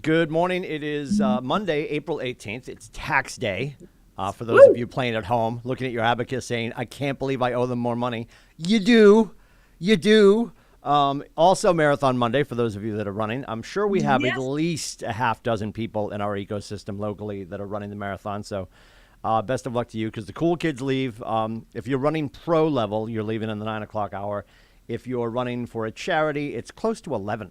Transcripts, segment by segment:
Good morning. It is Monday, April 18th. It's tax day. For those of you playing at home, looking at your abacus saying, I can't believe I owe them more money. You do. You do. Also Marathon Monday for those of you that are running. I'm sure we have at least a half dozen people in our ecosystem locally that are running the marathon. So best of luck to you because the cool kids leave. If you're running pro level, you're leaving in the 9 o'clock hour. If you're running for a charity, it's close to 11.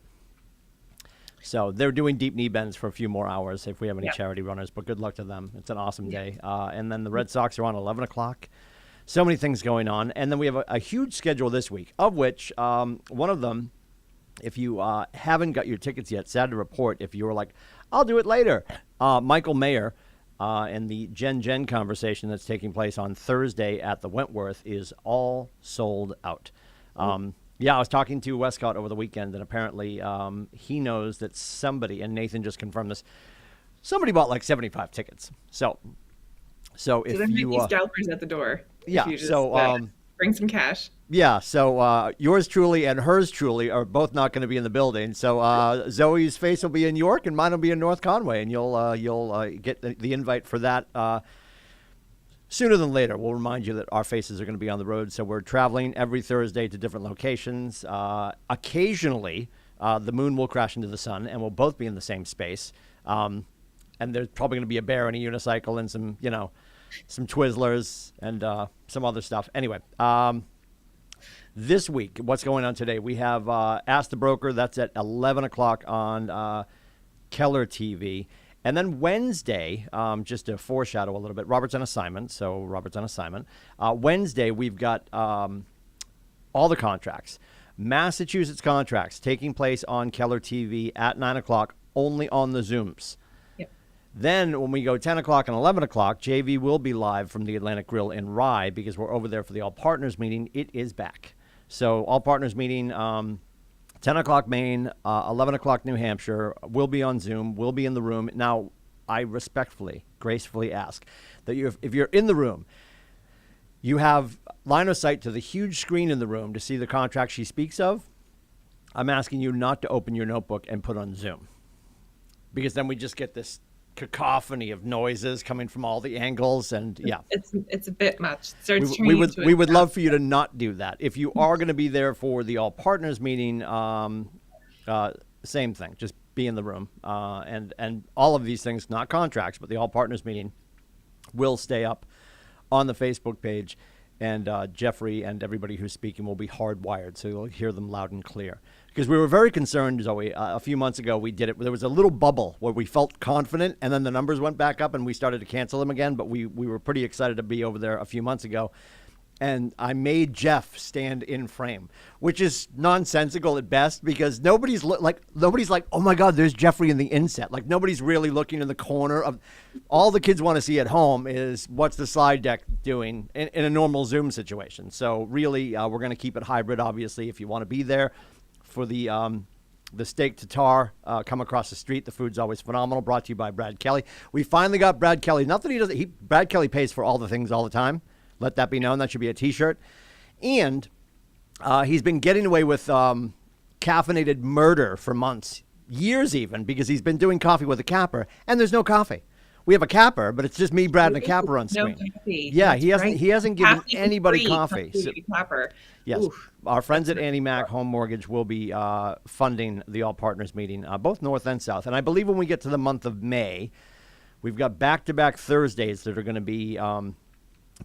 So they're doing deep knee bends for a few more hours if we have any charity runners, but good luck to them. It's an awesome day. And then the Red Sox are on 11 o'clock. So many things going on. And then we have a huge schedule this week, of which one of them, if you haven't got your tickets yet, sad to report, if you were like, I'll do it later, Michael Mayer and the Gen conversation that's taking place on Thursday at the Wentworth is all sold out. Yeah, I was talking to Westcott over the weekend, and apparently he knows that somebody, and Nathan just confirmed this, somebody bought like 75 tickets. So if there you might be scalpers at the door. Yeah, you just, so bring some cash. Yeah, so yours truly and hers truly are both not going to be in the building. So Zoe's face will be in York, and mine will be in North Conway, and you'll get the invite for that. Sooner than later, we'll remind you that our faces are going to be on the road. So we're traveling every Thursday to different locations. Occasionally, the moon will crash into the sun, and we'll both be in the same space. And there's probably going to be a bear and a unicycle and some Twizzlers and some other stuff. Anyway, this week, what's going on today? We have Ask the Broker. That's at 11 o'clock on Keller TV. And then Wednesday, just to foreshadow a little bit, Robert's on assignment. Wednesday, we've got all the contracts. Massachusetts contracts taking place on Keller TV at 9 o'clock, only on the Zooms. Yep. Then when we go 10 o'clock and 11 o'clock, JV will be live from the Atlantic Grill in Rye because we're over there for the All Partners meeting. It is back. So All Partners meeting, 10 o'clock Maine, 11 o'clock New Hampshire. We'll be on Zoom. We'll be in the room. Now, I respectfully, gracefully ask that if you're in the room, you have line of sight to the huge screen in the room to see the contract she speaks of. I'm asking you not to open your notebook and put on Zoom because then we just get this cacophony of noises coming from all the angles, and it's a bit much. We would love for you to not do that. If you are going to be there for the All Partners meeting, same thing. Just be in the room, and all of these things, not contracts, but the All Partners meeting will stay up on the Facebook page, and Jeffrey and everybody who's speaking will be hardwired, so you'll hear them loud and clear. Because we were very concerned, Zoe, a few months ago we did it. There was a little bubble where we felt confident, and then the numbers went back up, and we started to cancel them again. But we were pretty excited to be over there a few months ago. And I made Jeff stand in frame, which is nonsensical at best because nobody's like, oh, my God, there's Jeffrey in the inset. Like, nobody's really looking in the corner of all the kids want to see at home is what's the slide deck doing in a normal Zoom situation. So really, we're going to keep it hybrid, obviously, if you want to be there. For the steak tartare, come across the street. The food's always phenomenal. Brought to you by Brad Kelly. We finally got Brad Kelly. Not that he doesn't. Brad Kelly pays for all the things all the time. Let that be known. That should be a T-shirt. And he's been getting away with caffeinated murder for months, years even, because he's been doing coffee with a capper, and there's no coffee. We have a capper, but it's just me, Brad, and a capper on screen. No coffee. Yeah, That's he hasn't given anybody coffee. So, capper. Yes, oof. Our friends at Annie Mac Home Mortgage will be funding the All Partners meeting, both North and South. And I believe when we get to the month of May, we've got back-to-back Thursdays that are going to be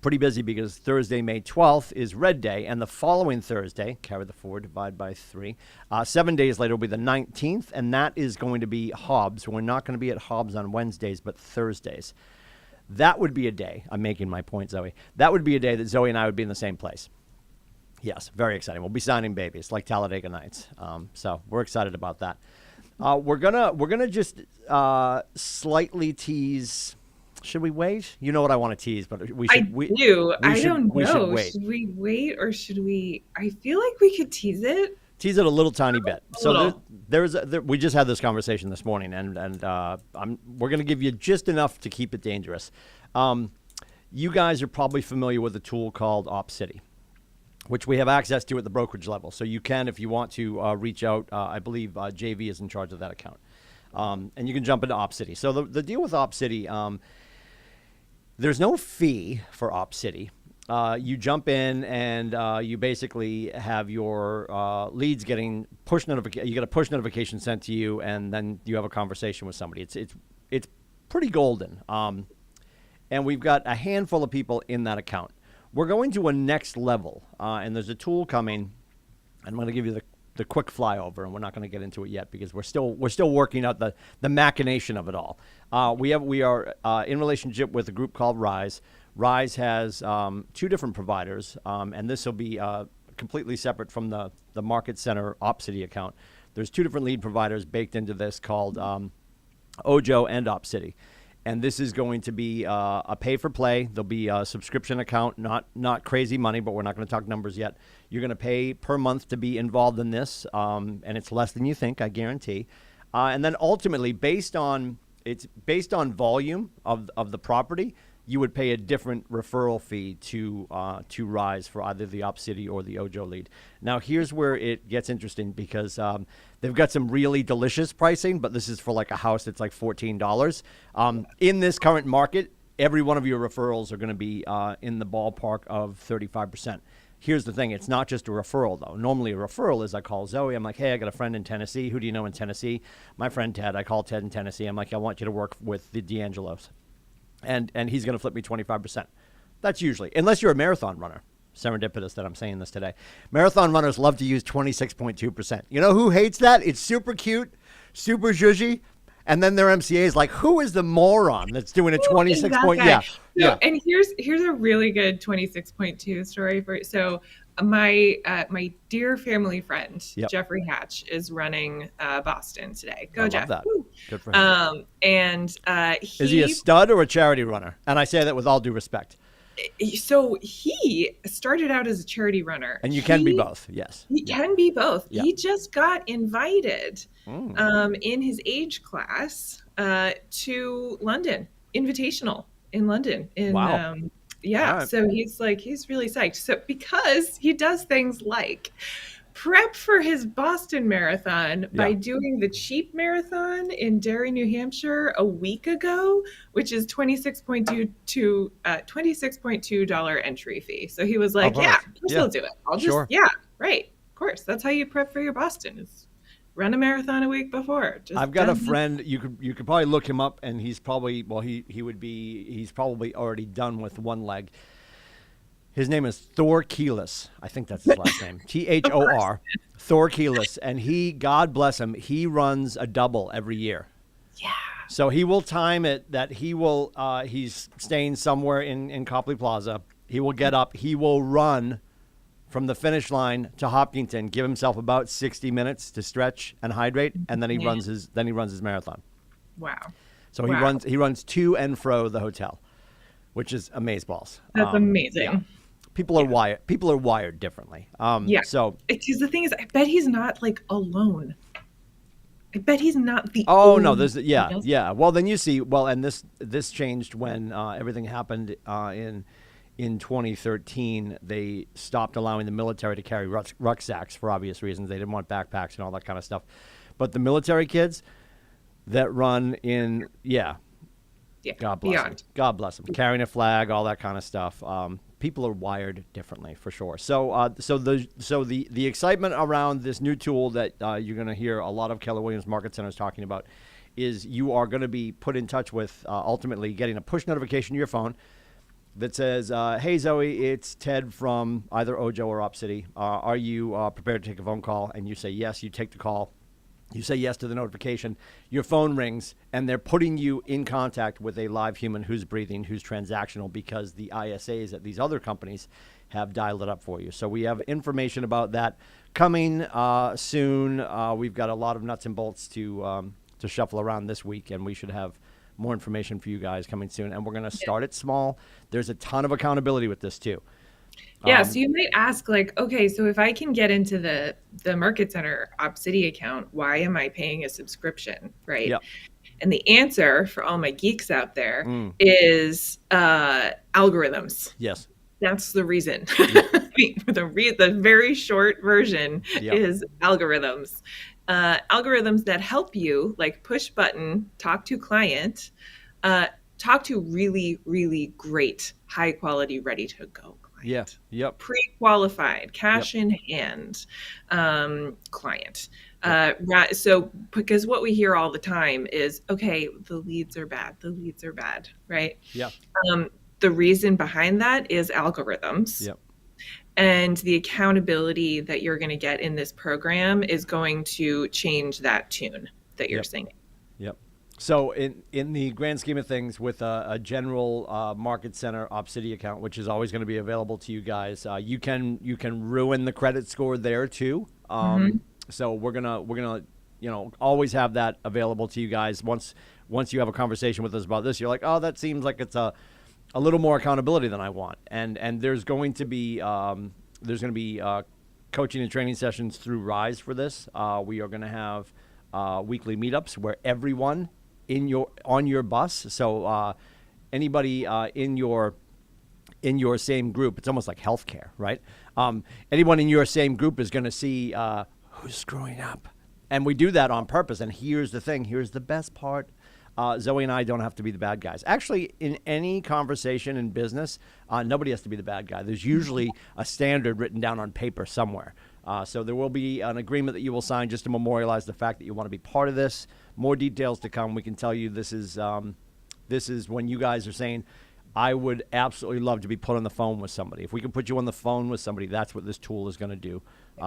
pretty busy because Thursday, May 12th is Red Day, and the following Thursday, carry the 4, divide by 3, 7 days later will be the 19th, and that is going to be Hobbs. We're not going to be at Hobbs on Wednesdays, but Thursdays. That would be a day. I'm making my point, Zoe. That would be a day that Zoe and I would be in the same place. Yes, very exciting. We'll be signing babies like Talladega Nights. So we're excited about that. We're gonna just slightly tease. Should we wait? You know what I want to tease, but we should. I don't know. Should we wait or should we? I feel like we could tease it. Tease it a little tiny bit. So we just had this conversation this morning, and we're going to give you just enough to keep it dangerous. You guys are probably familiar with a tool called OpCity, which we have access to at the brokerage level. So you can, if you want to, reach out. I believe JV is in charge of that account. And you can jump into OpCity. So the deal with OpCity, there's no fee for OpCity. You jump in and you basically have your leads getting push notification. You get a push notification sent to you, and then you have a conversation with somebody. It's pretty golden. And we've got a handful of people in that account. We're going to a next level, and there's a tool coming. I'm going to give you the quick flyover, and we're not going to get into it yet because we're still working out the machination of it all. We are in relationship with a group called Rise. Rise has 2 different providers, and this will be completely separate from the Market Center OpCity account. There's 2 different lead providers baked into this called Ojo and OpCity. And this is going to be a pay-for-play. There'll be a subscription account, not crazy money, but we're not going to talk numbers yet. You're going to pay per month to be involved in this, and it's less than you think, I guarantee. And then ultimately, based on volume of the property, you would pay a different referral fee to Rise for either the OpCity or the Ojo lead. Now, here's where it gets interesting because they've got some really delicious pricing, but this is for like a house that's like $14. In this current market, every one of your referrals are going to be in the ballpark of 35%. Here's the thing. It's not just a referral, though. Normally a referral is I call Zoe. I'm like, hey, I got a friend in Tennessee. Who do you know in Tennessee? My friend Ted. I call Ted in Tennessee. I'm like, I want you to work with the D'Angelos. And he's going to flip me 25%. That's usually, unless you're a marathon runner. Serendipitous that I'm saying this today. Marathon runners love to use 26.2%. You know who hates that? It's super cute, super zhuzhy. And then their MCA is like, who is the moron that's doing a 26 point? Yeah. So, yeah. And here's a really good 26.2 story for you. So my dear family friend, Jeffrey Hatch, is running Boston today. Go, Jeff. Love that. Good for him. Is he a stud or a charity runner? And I say that with all due respect. So he started out as a charity runner. And you can be both, yes. He can be both. Yeah. He just got invited in his age class to London, Invitational in London. Wow. Yeah, right. So he's really psyched. So because he does things like prep for his Boston Marathon by doing the cheap marathon in Derry, New Hampshire a week ago, which is $26.2 entry fee. So he was like, of course I'll do it. I'll just, right. Of course. That's how you prep for your Boston is run a marathon a week before. I've got a friend, you could probably look him up, and he's probably, he's probably already done with one leg. His name is Thor Keelis. I think that's his last name. Thor. Thor Keelis. And he, God bless him, he runs a double every year. Yeah. So he will time it that he's staying somewhere in Copley Plaza. He will get up. He will run from the finish line to Hopkinton, give himself about 60 minutes to stretch and hydrate, and then he runs his marathon. Wow. So he runs to and fro the hotel, which is amazeballs. That's amazing. Yeah. People are wired differently. So because the thing is, I bet he's not like alone. I bet he's not the only no, there's Well, then you see, and this changed when everything happened in 2013. They stopped allowing the military to carry rucksacks for obvious reasons. They didn't want backpacks and all that kind of stuff. But the military kids that run in, God bless them. God bless them. Carrying a flag, all that kind of stuff. People are wired differently for sure. So the excitement around this new tool that you're going to hear a lot of Keller Williams Market Centers talking about is you are going to be put in touch with ultimately getting a push notification to your phone that says, hey, Zoe, it's Ted from either Ojo or OpCity. Are you prepared to take a phone call? And you say yes. You take the call. You say yes to the notification. Your phone rings, and they're putting you in contact with a live human who's breathing, who's transactional, because the ISAs at these other companies have dialed it up for you. So we have information about that coming soon. We've got a lot of nuts and bolts to shuffle around this week, and we should have more information for you guys coming soon. And we're going to start it small. There's a ton of accountability with this too. Yeah, so you might ask, like, okay, so if I can get into the Market Center OpCity account, why am I paying a subscription, right? Yep. And the answer for all my geeks out there is algorithms. Yes. That's the reason. The very short version is algorithms. algorithms that help you, like push button, talk to client, talk to really, really great, high quality, ready to go client. Yeah. Yep. Pre-qualified, cash in hand client. So, because what we hear all the time is, okay, the leads are bad. The leads are bad, right? Yeah. The reason behind that is algorithms. Yep. And the accountability that you're going to get in this program is going to change that tune that you're singing. Yep. So in the grand scheme of things, with a general market center Opcity account, which is always going to be available to you guys, you can ruin the credit score there too. So we're gonna always have that available to you guys. Once you have a conversation with us about this, you're like, oh, that seems like it's a little more accountability than I want. And there's going to be coaching and training sessions through Rise for this. We are going to have weekly meetups where everyone on your bus. So anybody in your same group, it's almost like healthcare, right? Anyone in your same group is going to see who's screwing up, and we do that on purpose. And here's the thing: here's the best part. Zoe and I don't have to be the bad guys. Actually, in any conversation in business, nobody has to be the bad guy. There's usually a standard written down on paper somewhere. So there will be an agreement that you will sign just to memorialize the fact that you want to be part of this. More details to come. We can tell you this is when you guys are saying, I would absolutely love to be put on the phone with somebody. If we can put you on the phone with somebody, that's what this tool is going to do.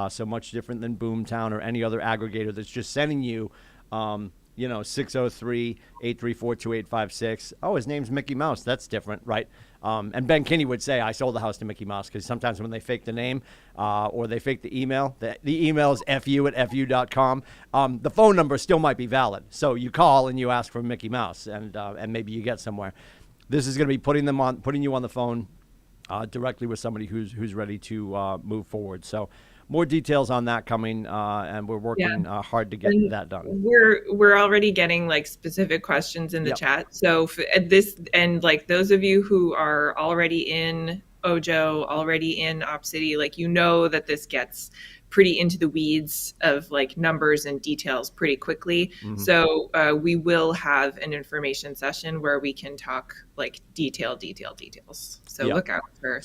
So much different than Boomtown or any other aggregator that's just sending you 603-834-2856. Oh, his name's Mickey Mouse. That's different, right? And Ben Kinney would say, I sold the house to Mickey Mouse, because sometimes when they fake the name or they fake the email, the email is fu@fu.com. The phone number still might be valid. So you call and you ask for Mickey Mouse, and maybe you get somewhere. This is going to be putting you on the phone directly with somebody who's ready to move forward. So more details on that coming, and we're working hard to get that done. We're already getting like specific questions in the chat. So like those of you who are already in Ojo, already in Opcity, like that this gets pretty into the weeds of like numbers and details pretty quickly. So we will have an information session where we can talk like details. So look out for.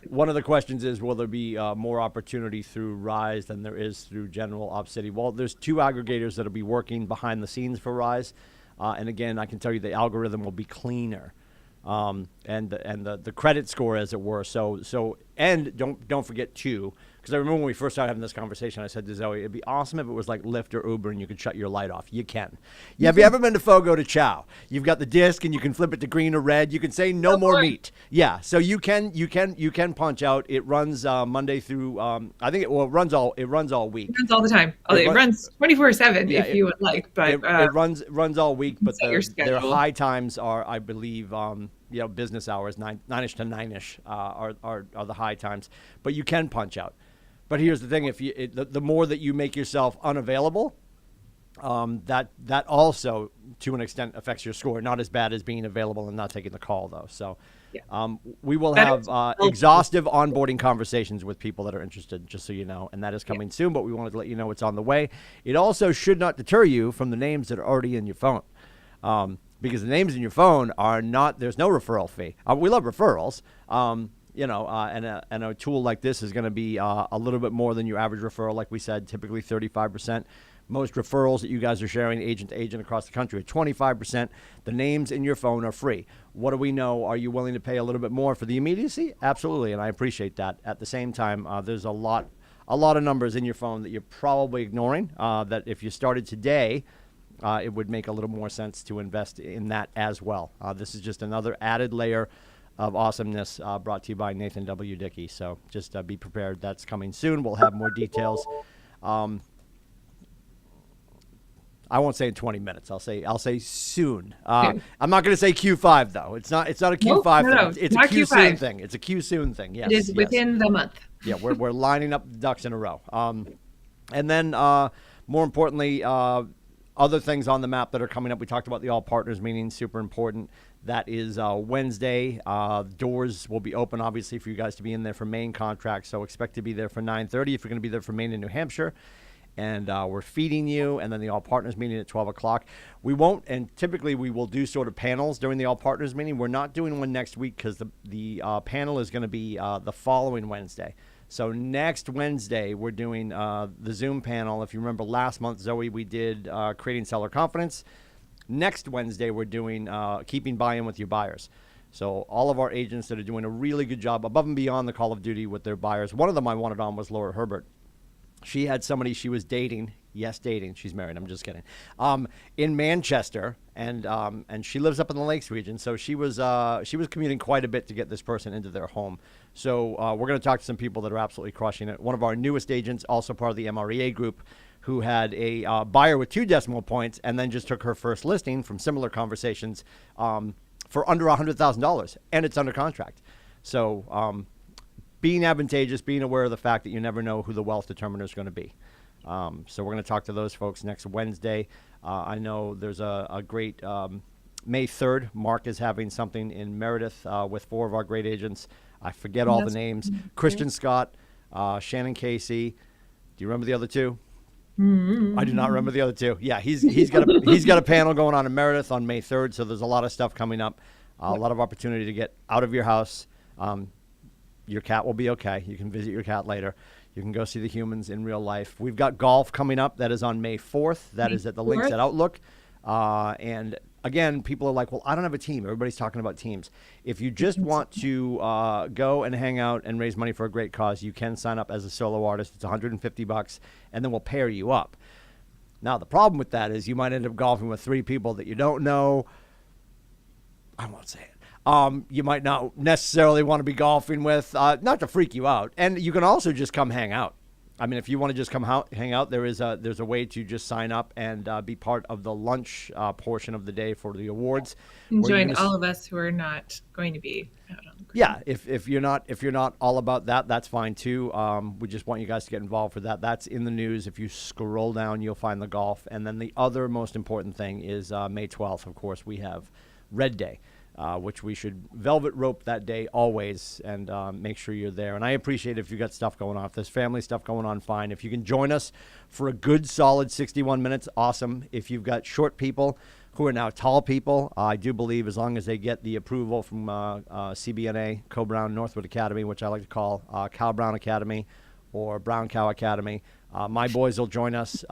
One of the questions is, will there be more opportunity through Rise than there is through general Opcity? Well, there's two aggregators that'll be working behind the scenes for Rise, and again, I can tell you the algorithm will be cleaner. And the credit score, as it were. So and don't forget too, because I remember when we first started having this conversation, I said to Zoe, it'd be awesome if it was like Lyft or Uber and you could shut your light off. You can. Yeah, have you ever been to Fogo de Chao? You've got the disc and you can flip it to green or red. You can say no more meat. Yeah, so you can punch out. It runs Monday through I think it runs all week. It runs all the time. It runs 24/7 if you would like, but it runs all week. But their high times are, I believe, business hours, 9ish to 9ish are the high times. But you can punch out. But here's the thing: the more that you make yourself unavailable, that also, to an extent, affects your score. Not as bad as being available and not taking the call, though. So, we will have exhaustive onboarding conversations with people that are interested, just so you know, and that is coming soon. But we wanted to let you know it's on the way. It also should not deter you from the names that are already in your phone, because the names in your phone are not. There's no referral fee. We love referrals. And a tool like this is going to be a little bit more than your average referral. Like we said, typically 35%. Most referrals that you guys are sharing agent to agent across the country are 25%. The names in your phone are free. What do we know? Are you willing to pay a little bit more for the immediacy? Absolutely, and I appreciate that. At the same time, there's a lot of numbers in your phone that you're probably ignoring, that if you started today, it would make a little more sense to invest in that as well. This is just another added layer of awesomeness brought to you by Nathan W. Dickey. So just be prepared. That's coming soon. We'll have more details. I won't say in 20 minutes. I'll say soon. I'm not going to say Q5 though. It's not a Q5 thing. No, it's a Q soon thing. It's a Q soon thing. Yes. It is within the month. Yeah, we're lining up the ducks in a row. And then more importantly, other things on the map that are coming up. We talked about the all partners meeting, super important. That is Wednesday. Doors will be open, obviously, for you guys to be in there for Maine contracts. So expect to be there for 9:30 if you're going to be there for Maine and New Hampshire. and we're feeding you, and then the all partners meeting at 12 o'clock. We won't, and typically we will do sort of panels during the all partners meeting. We're not doing one next week because the panel is going to be the following Wednesday. So next Wednesday, we're doing the Zoom panel. If you remember last month, Zoe, we did creating seller confidence. Next Wednesday, we're doing keeping buy-in with your buyers. So all of our agents that are doing a really good job above and beyond the call of duty with their buyers. One of them I wanted on was Laura Herbert. She had somebody she was dating. Yes, dating. She's married. I'm just kidding. In Manchester, and she lives up in the Lakes region. So she was commuting quite a bit to get this person into their home. So we're going to talk to some people that are absolutely crushing it. One of our newest agents, also part of the MREA group, who had a buyer with 2 decimal points, and then just took her first listing from similar conversations for under $100,000, and it's under contract. So being advantageous, being aware of the fact that you never know who the wealth determiner is going to be. So we're going to talk to those folks next Wednesday. I know there's a great May 3rd. Mark is having something in Meredith with 4 of our great agents. I forget all the names. Christian Scott, Shannon Casey. Do you remember the other 2? Mm-hmm. I do not remember the other 2. Yeah, he's got a panel going on in Meredith on May 3rd. So there's a lot of stuff coming up, a lot of opportunity to get out of your house. Your cat will be okay. You can visit your cat later. You can go see the humans in real life. We've got golf coming up. That is on May 4th. That is at the links at Outlook. And again, people are like, well, I don't have a team. Everybody's talking about teams. If you just want to go and hang out and raise money for a great cause, you can sign up as a solo artist. It's $150, and then we'll pair you up. Now, the problem with that is you might end up golfing with 3 people that you don't know. I won't say it. You might not necessarily want to be golfing with, not to freak you out. And you can also just come hang out. I mean, if you want to just come hang out, there's a way to just sign up and be part of the lunch portion of the day for the awards. And join all of us who are not going to be out on the ground. Yeah, if you're not all about that, that's fine too. We just want you guys to get involved for that. That's in the news. If you scroll down, you'll find the golf. And then the other most important thing is May 12th. Of course, we have Red Day. Which we should velvet rope that day always, and make sure you're there. And I appreciate if you got stuff going on. If there's family stuff going on, fine. If you can join us for a good solid 61 minutes, awesome. If you've got short people who are now tall people, I do believe as long as they get the approval from CBNA, Co Brown Northwood Academy, which I like to call Cow Brown Academy or Brown Cow Academy, my boys will join us.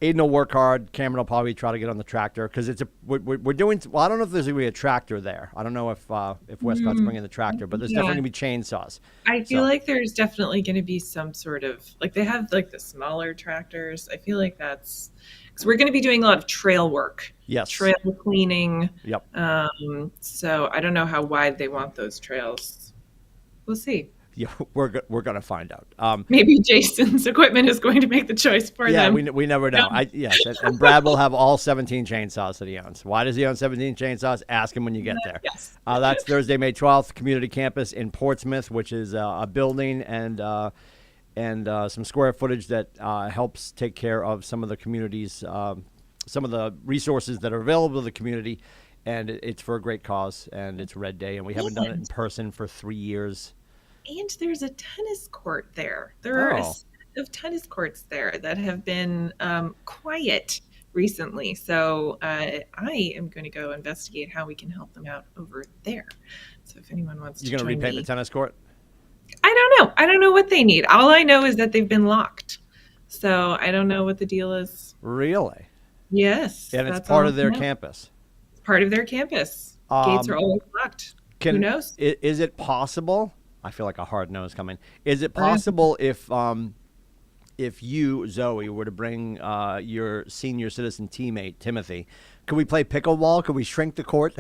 Aiden will work hard. Cameron will probably try to get on the tractor because we're doing. Well, I don't know if there's going to be a tractor there. I don't know if Westcott's bringing the tractor, but there's definitely going to be chainsaws. I feel like there's definitely going to be some sort of like they have like the smaller tractors. I feel like that's because we're going to be doing a lot of trail work. Yes. Trail cleaning. Yep. So I don't know how wide they want those trails. We'll see. Yeah, we're going to find out. Maybe Jason's equipment is going to make the choice for them. Yeah, we never know. Yes, and Brad will have all 17 chainsaws that he owns. Why does he own 17 chainsaws? Ask him when you get there. Yes. That's Thursday, May 12th, Community Campus in Portsmouth, which is a building and some square footage that helps take care of some of the communities, some of the resources that are available to the community. And it's for a great cause, and it's Red Day, and we haven't done it in person for 3 years. And there's a tennis court there. There are a set of tennis courts there that have been quiet recently. So I am going to go investigate how we can help them out over there. So if anyone wants to join me. You're going to repaint the tennis court? I don't know. I don't know what they need. All I know is that they've been locked. So I don't know what the deal is. Really? Yes. And it's part of their campus? It's part of their campus. Gates are always locked. Who knows? Is it possible? I feel like a hard no is coming. Is it possible if you, Zoe, were to bring your senior citizen teammate, Timothy, could we play pickleball? Could we shrink the court?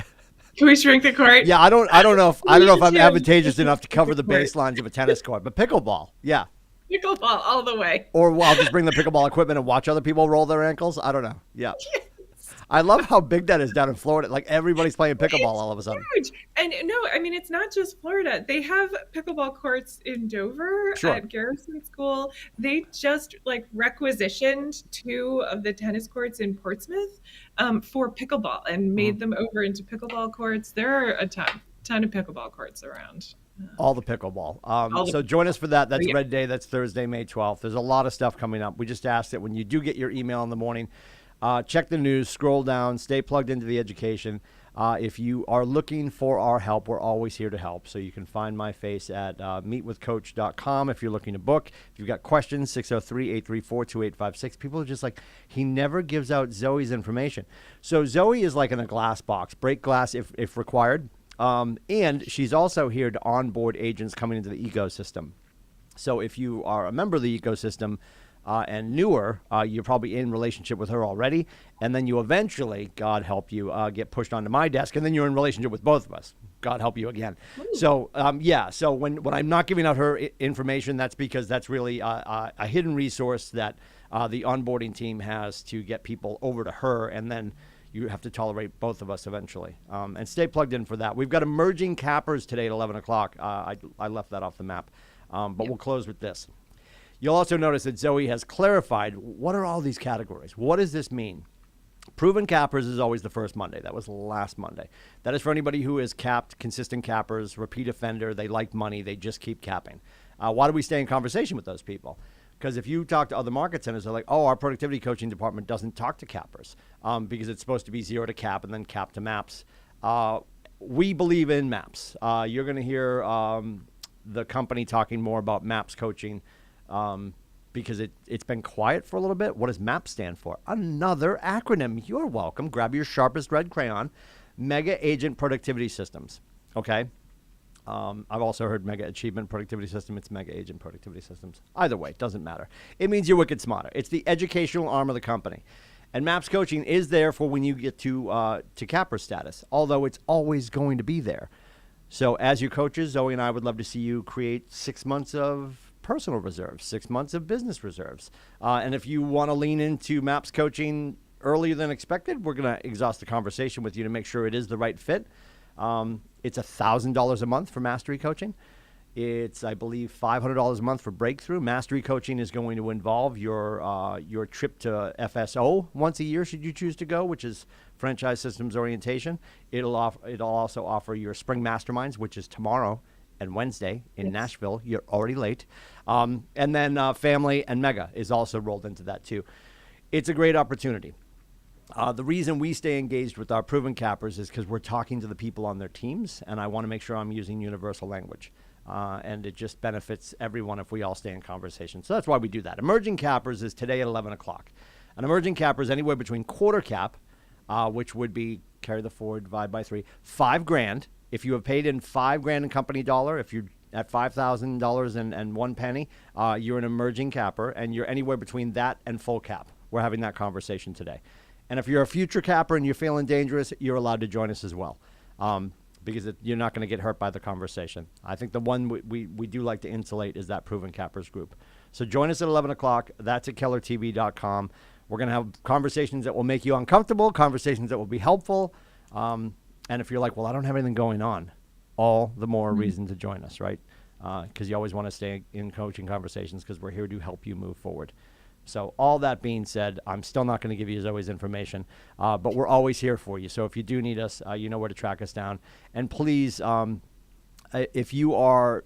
Can we shrink the court? Yeah, I don't know if I'm advantageous enough to cover the baselines of a tennis court, but pickleball, yeah. Pickleball all the way. Or I'll just bring the pickleball equipment and watch other people roll their ankles. I don't know. Yeah. I love how big that is down in Florida. Like everybody's playing pickleball all of a sudden. Huge. And no, I mean, it's not just Florida. They have pickleball courts in Dover at Garrison School. They just like requisitioned 2 of the tennis courts in Portsmouth for pickleball and made them over into pickleball courts. There are a ton of pickleball courts around. All the pickleball. So the join us for that. That's yeah. Red Day. That's Thursday, May 12th. There's a lot of stuff coming up. We just ask that when you do get your email in the morning, check the news, scroll down, stay plugged into the education. If you are looking for our help, we're always here to help. So you can find my face at meetwithcoach.com if you're looking to book. If you've got questions, 603-834-2856. People are just like, he never gives out Zoe's information. So Zoe is like in a glass box, break glass if required. And she's also here to onboard agents coming into the ecosystem. So if you are a member of the ecosystem and newer, you're probably in relationship with her already. And then you eventually, God help you, get pushed onto my desk. And then you're in relationship with both of us. God help you again. Ooh. So, So when I'm not giving out her information, that's because that's really a hidden resource that the onboarding team has to get people over to her. And then you have to tolerate both of us eventually. And stay plugged in for that. We've got emerging cappers today at 11 o'clock. I left that off the map. But we'll close with this. You'll also notice that Zoe has clarified, what are all these categories? What does this mean? Proven cappers is always the first Monday. That was last Monday. That is for anybody who is capped, consistent cappers, repeat offender, they like money, they just keep capping. Why do we stay in conversation with those people? Because if you talk to other market centers, they're like, oh, our productivity coaching department doesn't talk to cappers because it's supposed to be 0 to cap and then cap to maps. We believe in maps. You're going to hear the company talking more about maps coaching because it's been quiet for a little bit. What does MAPS stand for? Another acronym. You're welcome. Grab your sharpest red crayon. Mega Agent Productivity Systems. Okay? I've also heard Mega Achievement Productivity System. It's Mega Agent Productivity Systems. Either way, it doesn't matter. It means you're wicked smarter. It's the educational arm of the company. And MAPS coaching is there for when you get to capper status, although it's always going to be there. So as your coaches, Zoe and I would love to see you create 6 months of personal reserves, 6 months of business reserves. And if you want to lean into MAPS coaching earlier than expected, we're going to exhaust the conversation with you to make sure it is the right fit. It's $1,000 a month for mastery coaching. It's, I believe, $500 a month for breakthrough. Mastery coaching is going to involve your trip to FSO once a year, should you choose to go, which is franchise systems orientation. It'll also offer your spring masterminds, which is tomorrow and Wednesday in Nashville. You're already late. And then family and mega is also rolled into that too. It's a great opportunity. The reason we stay engaged with our proven cappers is because we're talking to the people on their teams, and I want to make sure I'm using universal language. And it just benefits everyone if we all stay in conversation. So that's why we do that. Emerging cappers is today at 11 o'clock. An emerging capper is anywhere between quarter cap, which would be carry the forward, divide by 3, $5,000. If you have paid in $5,000 in company dollar, if you're at $5,000 and 1 penny, you're an emerging capper, and you're anywhere between that and full cap. We're having that conversation today. And if you're a future capper and you're feeling dangerous, you're allowed to join us as well. Because you're not going to get hurt by the conversation. I think the one we do like to insulate is that Proven Cappers group. So join us at 11 o'clock. That's at kellertv.com. We're going to have conversations that will make you uncomfortable, conversations that will be helpful. And if you're like, well, I don't have anything going on, all the more reason to join us, right? Because you always want to stay in coaching conversations because we're here to help you move forward. So all that being said, I'm still not going to give you Zoe's information, but we're always here for you. So if you do need us, you know where to track us down. And please, if you are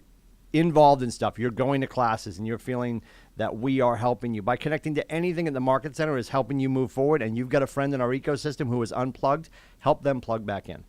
involved in stuff, you're going to classes and you're feeling that we are helping you by connecting to anything at the Market Center is helping you move forward, and you've got a friend in our ecosystem who is unplugged, help them plug back in.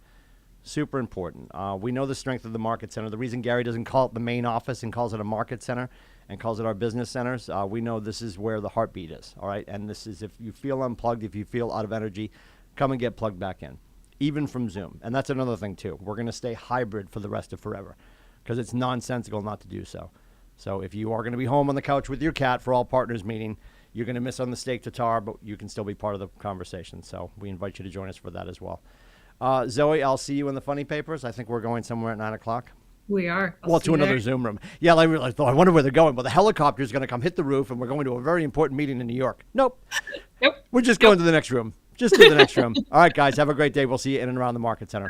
Super important. We know the strength of the Market Center. The reason Gary doesn't call it the main office and calls it a Market Center and calls it our business centers, we know this is where the heartbeat is, all right? And this is, if you feel unplugged, if you feel out of energy, come and get plugged back in, even from Zoom. And that's another thing, too. We're going to stay hybrid for the rest of forever because it's nonsensical not to do so. So if you are going to be home on the couch with your cat for all partners meeting, you're going to miss on the steak tartare, but you can still be part of the conversation. So we invite you to join us for that as well. Zoe, I'll see you in the funny papers. I think we're going somewhere at 9 o'clock. We are. Well, to another Zoom room. Yeah, I realized, I wonder where they're going. Well, the helicopter is going to come hit the roof, and we're going to a very important meeting in New York. Nope. Nope. We're just going to the next room. Just to the next room. All right, guys, have a great day. We'll see you in and around the Market Center.